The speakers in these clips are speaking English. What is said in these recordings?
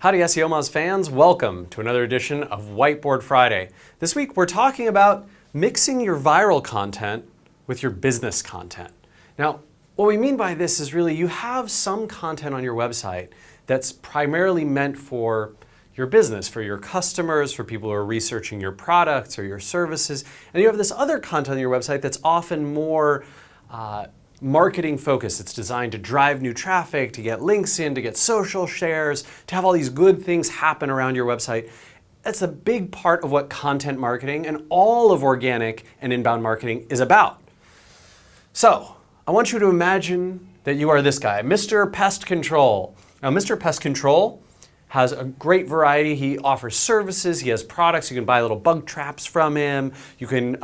Howdy SEO Moz fans, welcome to another edition of Whiteboard Friday. This week we're talking about mixing your viral content with your business content. Now, what we mean by this is really you have some content on your website that's primarily meant for your business, for your customers, for people who are researching your products or your services, and you have this other content on your website that's often more marketing focused. It's designed to drive new traffic, to get links in, to get social shares, to have all these good things happen around your website. That's a big part of what content marketing and all of organic and inbound marketing is about. So I want you to imagine that you are this guy, Mr. Pest Control. Now, Mr. Pest Control has a great variety. He offers services, he has products. You can buy little bug traps from him. You can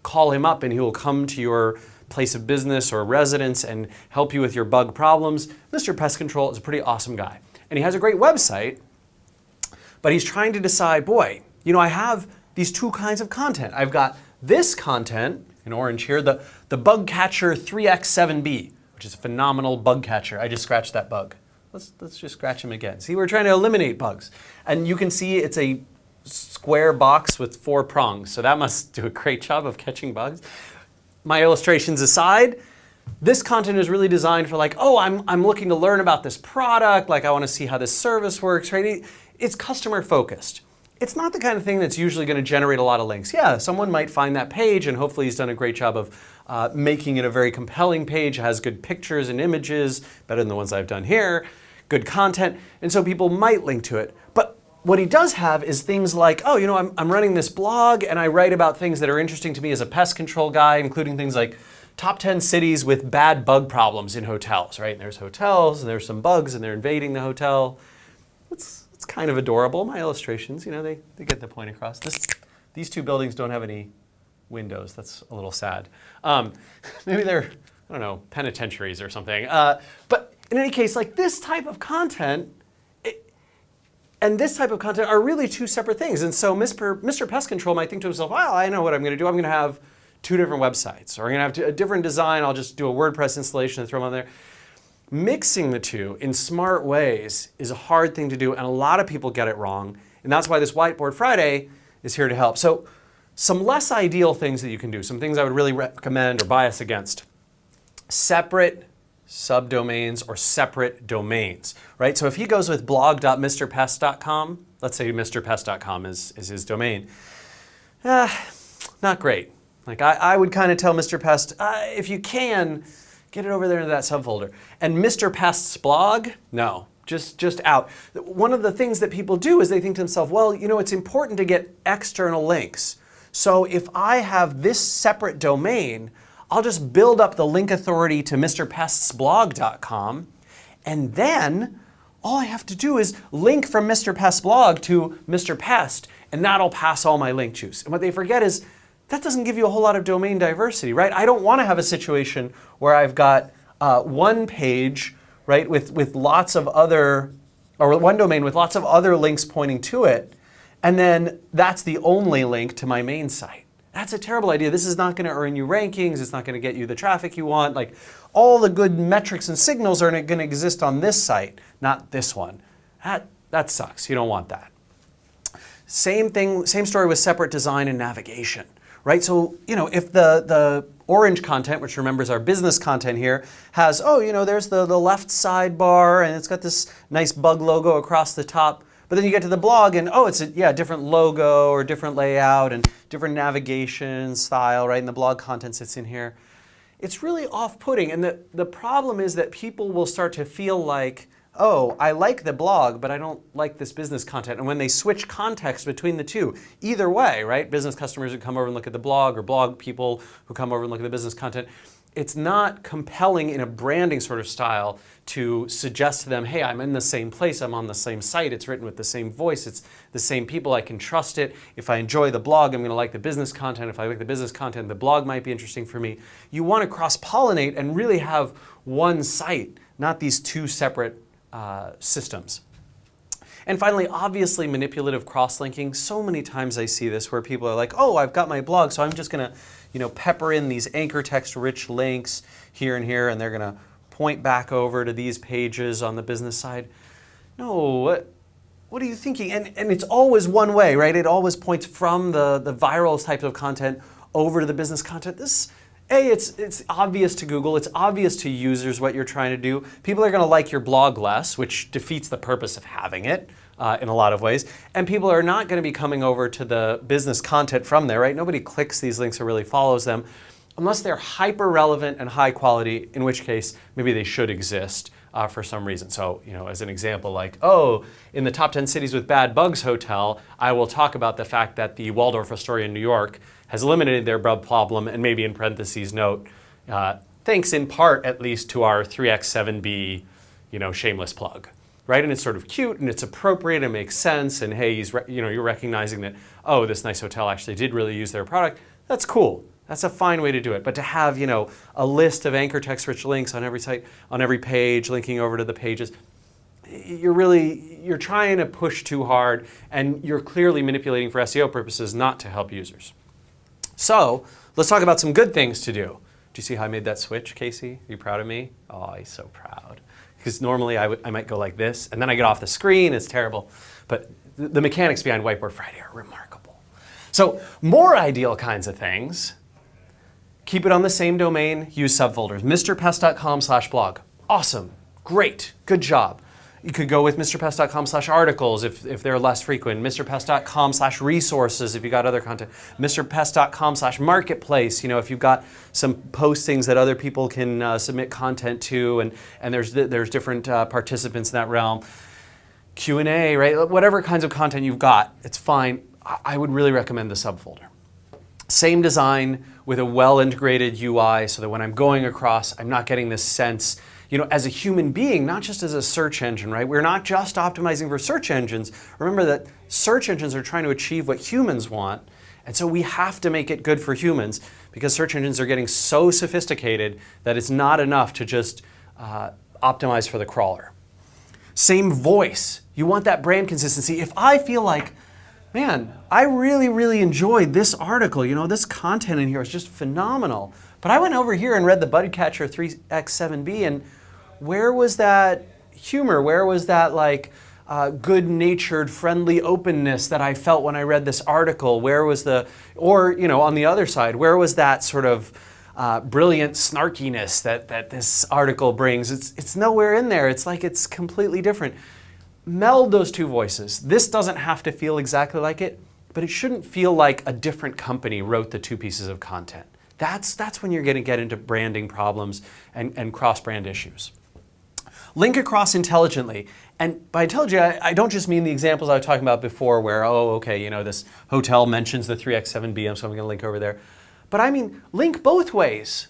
call him up and he will come to your place of business or residence and help you with your bug problems. Mr. Pest Control is a pretty awesome guy. And he has a great website, but he's trying to decide, boy, you know, I have these two kinds of content. I've got this content, in orange here, the bug catcher 3x7b, which is a phenomenal bug catcher. I just scratched that bug. Let's just scratch him again. See, we're trying to eliminate bugs. And you can see it's a square box with 4 prongs. So that must do a great job of catching bugs. My illustrations aside, this content is really designed for like, oh, I'm looking to learn about this product, like I want to see how this service works, right? It's customer focused. It's not the kind of thing that's usually going to generate a lot of links. Yeah, someone might find that page and hopefully he's done a great job of making it a very compelling page, has good pictures and images, better than the ones I've done here, good content, and so people might link to it. But what he does have is things like, oh, you know, I'm running this blog and I write about things that are interesting to me as a pest control guy, including things like top 10 cities with bad bug problems in hotels, right? And there's hotels and there's some bugs and they're invading the hotel. It's kind of adorable. My illustrations, you know, they get the point across. These two buildings don't have any windows. That's a little sad. Maybe they're, I don't know, penitentiaries or something. But in any case, like this type of content and this type of content are really two separate things. And so Mr. Pest Control might think to himself, well, I know what I'm going to do. I'm going to have 2 different websites, or I'm going to have a different design. I'll just do a WordPress installation and throw them on there. Mixing the two in smart ways is a hard thing to do, and a lot of people get it wrong. And that's why this Whiteboard Friday is here to help. So some less ideal things that you can do, some things I would really recommend or bias against. Separate subdomains or separate domains, right? So if he goes with blog.mrpest.com, let's say mrpest.com is his domain, not great. Like I would kind of tell Mr. Pest, if you can, get it over there into that subfolder. And Mr. Pest's blog, no, just out. One of the things that people do is they think to themselves, well, you know, it's important to get external links. So if I have this separate domain, I'll just build up the link authority to mrpestsblog.com, and then all I have to do is link from Mr. Pest's blog to Mr. Pest, and that'll pass all my link juice. And what they forget is that doesn't give you a whole lot of domain diversity, right? I don't want to have a situation where I've got one page, right, with lots of other, or one domain with lots of other links pointing to it, and then that's the only link to my main site. That's a terrible idea. This is not going to earn you rankings. It's not going to get you the traffic you want. Like all the good metrics and signals are going to exist on this site, not this one. That sucks. You don't want that. Same thing, same story with separate design and navigation, right? So, you know, if the orange content, which remembers our business content here, has, oh, you know, there's the left sidebar and it's got this nice bug logo across the top. But then you get to the blog and, oh, it's a different logo or different layout and different navigation style, right? And the blog content sits in here. It's really off-putting. And the problem is that people will start to feel like, oh, I like the blog, but I don't like this business content. And when they switch context between the two, either way, right? Business customers who come over and look at the blog, or blog people who come over and look at the business content, it's not compelling in a branding sort of style to suggest to them, hey, I'm in the same place, I'm on the same site, it's written with the same voice, it's the same people, I can trust it. If I enjoy the blog, I'm going to like the business content. If I like the business content, the blog might be interesting for me. You want to cross-pollinate and really have one site, not these two separate systems. And finally, obviously, manipulative cross-linking. So many times I see this where people are like, oh, I've got my blog, so I'm just going to, you know, pepper in these anchor text-rich links here and here, and they're going to point back over to these pages on the business side. No, what are you thinking? And it's always one way, right? It always points from the viral type of content over to the business content. It's obvious to Google, it's obvious to users what you're trying to do. People are going to like your blog less, which defeats the purpose of having it in a lot of ways. And people are not going to be coming over to the business content from there, right? Nobody clicks these links or really follows them unless they're hyper relevant and high quality, in which case maybe they should exist for some reason. So, as an example, like, in the top 10 cities with bad bugs hotel, I will talk about the fact that the Waldorf Astoria in New York has eliminated their bug problem, and maybe in parentheses note, thanks in part at least to our 3x7b, shameless plug, right? And it's sort of cute and it's appropriate and makes sense. And hey, you're recognizing that, this nice hotel actually did really use their product. That's cool. That's a fine way to do it. But to have, a list of anchor text-rich links on every site, on every page, linking over to the pages, you're trying to push too hard, and you're clearly manipulating for SEO purposes, not to help users. So let's talk about some good things to do. Do you see how I made that switch, Casey? Are you proud of me? Oh, he's so proud. Because normally I might go like this, and then I get off the screen. It's terrible. But the mechanics behind Whiteboard Friday are remarkable. So more ideal kinds of things. Keep it on the same domain. Use subfolders. mrpest.com/blog. Awesome. Great. Good job. You could go with mrpest.com/articles if they're less frequent, mrpest.com/resources if you got other content, mrpest.com/marketplace, if you've got some postings that other people can submit content to, and there's different participants in that realm. Q&A, right? Whatever kinds of content you've got, it's fine. I would really recommend the subfolder. Same design with a well-integrated UI so that when I'm going across, I'm not getting this sense, as a human being, not just as a search engine, right? We're not just optimizing for search engines. Remember that search engines are trying to achieve what humans want, and so we have to make it good for humans because search engines are getting so sophisticated that it's not enough to just optimize for the crawler. Same voice. You want that brand consistency. If I feel like, man, I really, really enjoyed this article, this content in here is just phenomenal, but I went over here and read the Budcatcher 3x7b, and where was that humor? Where was that good-natured, friendly openness that I felt when I read this article? Where was on the other side, where was that sort of brilliant snarkiness that this article brings? It's nowhere in there. It's like it's completely different. Meld those two voices. This doesn't have to feel exactly like it, but it shouldn't feel like a different company wrote the two pieces of content. That's when you're going to get into branding problems and cross-brand issues. Link across intelligently. And by intelligent, I don't just mean the examples I was talking about before where, this hotel mentions the 3x7b, so I'm going to link over there. But I mean, link both ways.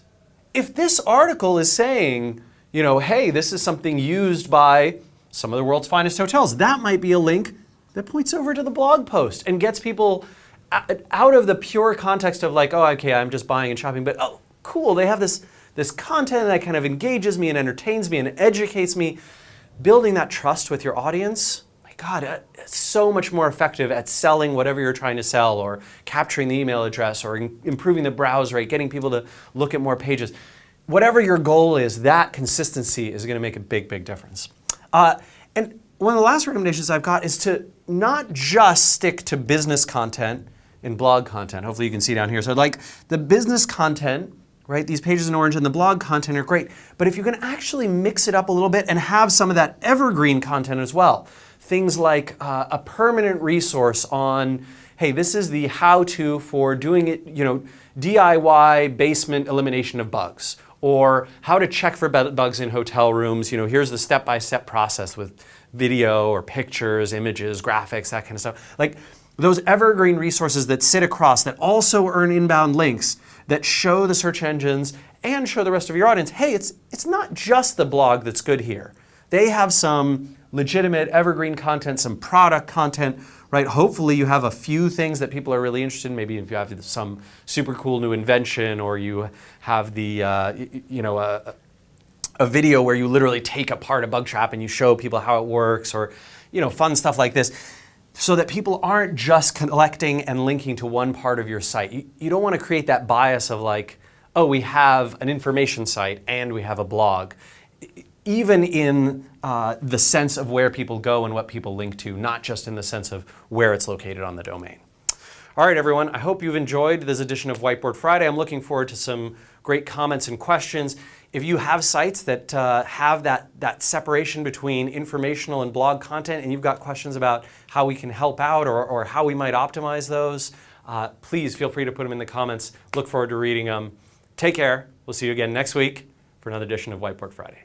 If this article is saying, hey, this is something used by some of the world's finest hotels, that might be a link that points over to the blog post and gets people out of the pure context of I'm just buying and shopping, but cool, they have this content that kind of engages me and entertains me and educates me. Building that trust with your audience, my God, it's so much more effective at selling whatever you're trying to sell, or capturing the email address, or improving the browse rate, getting people to look at more pages. Whatever your goal is, that consistency is going to make a big, big difference. And one of the last recommendations I've got is to not just stick to business content in blog content. Hopefully you can see down here. So the business content, right? These pages in orange and the blog content are great. But if you can actually mix it up a little bit and have some of that evergreen content as well, things like a permanent resource on, hey, this is the how-to for doing it, DIY basement elimination of bugs, or how to check for bugs in hotel rooms. Here's the step-by-step process with video or pictures, images, graphics, that kind of stuff. Those evergreen resources that sit across, that also earn inbound links, that show the search engines and show the rest of your audience, hey, it's not just the blog that's good here. They have some legitimate evergreen content, some product content, right? Hopefully you have a few things that people are really interested in. Maybe if you have some super cool new invention, or you have a video where you literally take apart a bug trap and you show people how it works, or fun stuff like this, so that people aren't just collecting and linking to one part of your site. You don't want to create that bias of we have an information site and we have a blog. even in the sense of where people go and what people link to, not just in the sense of where it's located on the domain. All right, everyone, I hope you've enjoyed this edition of Whiteboard Friday. I'm looking forward to some great comments and questions. If you have sites that have that separation between informational and blog content, and you've got questions about how we can help out or how we might optimize those, please feel free to put them in the comments. Look forward to reading them. Take care. We'll see you again next week for another edition of Whiteboard Friday.